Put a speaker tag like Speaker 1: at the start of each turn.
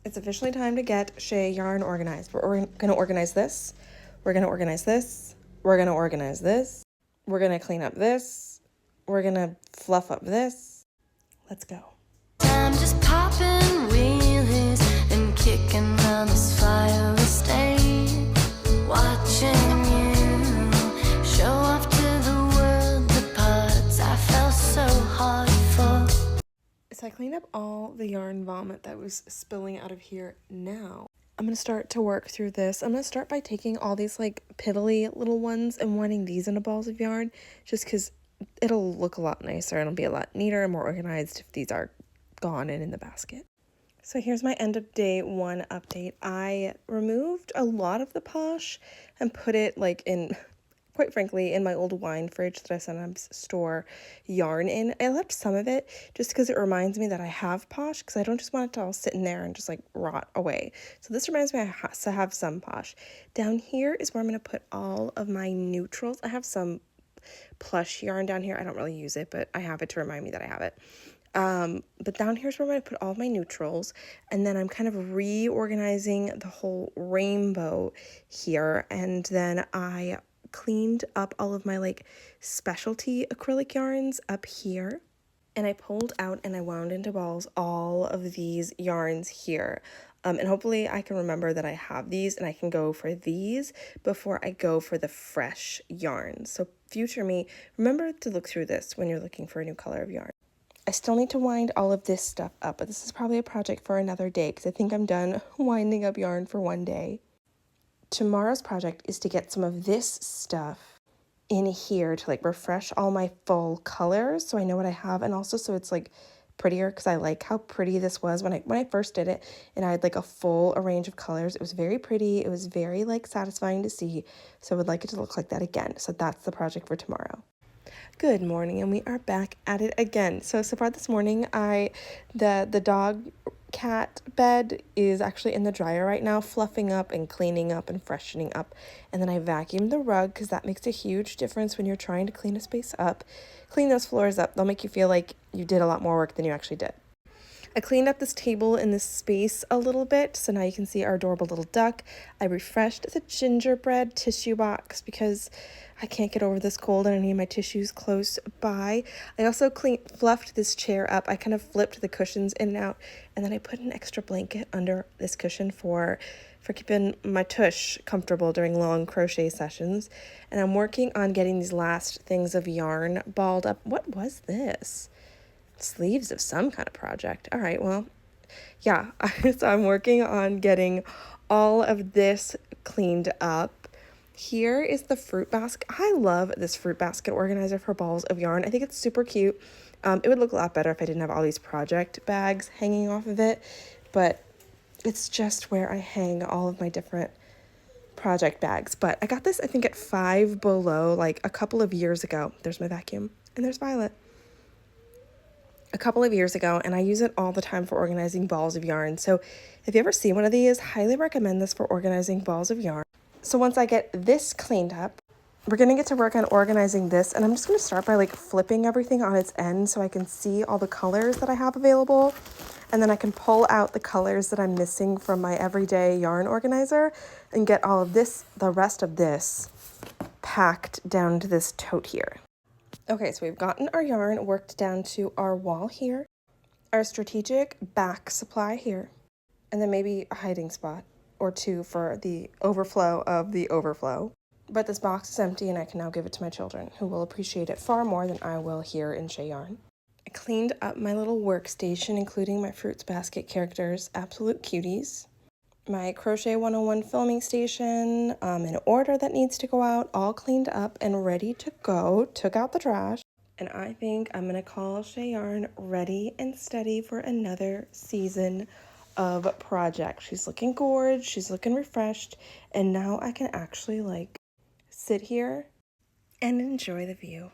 Speaker 1: It's officially time to get Chez Yarn organized. We're going to organize this. We're going to organize this. We're going to organize this. We're going to clean up this. We're going to fluff up this. Let's go.
Speaker 2: I'm just popping wheelies and kicking around this fire estate, watching you show off to the world the parts I fell so hard for.
Speaker 1: So I cleaned up all the yarn vomit that was spilling out of here now. I'm going to start to work through this. I'm going to start by taking all these like piddly little ones and winding these into balls of yarn just because it'll look a lot nicer and it'll be a lot neater and more organized if these are gone and in the basket. So here's my end of day one update. I removed a lot of the posh and put it like in, quite frankly, in my old wine fridge that I sometimes store yarn in. I left some of it just because it reminds me that I have posh, because I don't just want it to all sit in there and just like rot away. So this reminds me I have some posh. Down here is where I'm going to put all of my neutrals. I have some plush yarn down here. I don't really use it, but I have it to remind me that I have it. But down here's where I'm going to put all of my neutrals, and then I'm kind of reorganizing the whole rainbow here, and then I cleaned up all of my like specialty acrylic yarns up here, and I pulled out and I wound into balls all of these yarns here. And hopefully I can remember that I have these and I can go for these before I go for the fresh yarn. So future me, remember to look through this when you're looking for a new color of yarn. I still need to wind all of this stuff up, but this is probably a project for another day because I think I'm done winding up yarn for one day. Tomorrow's project is to get some of this stuff in here to like refresh all my full colors so I know what I have, and also so it's like prettier, because I like how pretty this was when I first did it and I had like a full range of colors. It was very pretty. It was very like satisfying to see, so I would like it to look like that again. So that's the project for tomorrow. Good morning, and we are back at it again. So far this morning, the dog cat bed is actually in the dryer right now, fluffing up and cleaning up and freshening up. And then I vacuumed the rug because that makes a huge difference when you're trying to clean a space up. Clean those floors up. They'll make you feel like you did a lot more work than you actually did. I cleaned up this table in this space a little bit, so now you can see our adorable little duck. I refreshed the gingerbread tissue box because I can't get over this cold and I need my tissues close by. I also fluffed this chair up. I kind of flipped the cushions in and out, and then I put an extra blanket under this cushion for keeping my tush comfortable during long crochet sessions. And I'm working on getting these last things of yarn balled up. What was this? Sleeves of some kind of project. All right, well, yeah. So I'm working on getting all of this cleaned up. Here is the fruit basket. I love this fruit basket organizer for balls of yarn. I think it's super cute. It would look a lot better if I didn't have all these project bags hanging off of it, but it's just where I hang all of my different project bags. But I got this, I think, at Five Below like a couple of years ago. There's my vacuum, and there's Violet. A couple of years ago, and I use it all the time for organizing balls of yarn. So if you ever see one of these, highly recommend this for organizing balls of yarn. So once I get this cleaned up, we're going to get to work on organizing this, and I'm just going to start by like flipping everything on its end so I can see all the colors that I have available, and then I can pull out the colors that I'm missing from my everyday yarn organizer and get all of this, the rest of this, packed down to this tote here. Okay, so we've gotten our yarn worked down to our wall here, our strategic back supply here, and then maybe a hiding spot or two for the overflow of the overflow. But this box is empty, and I can now give it to my children, who will appreciate it far more than I will here in Chez Yarn. I cleaned up my little workstation, including my fruits basket characters, absolute cuties. My Crochet 101 filming station, an order that needs to go out, all cleaned up and ready to go. Took out the trash. And I think I'm going to call Chez Yarn ready and steady for another season of project. She's looking gorgeous. She's looking refreshed. And now I can actually like sit here and enjoy the view.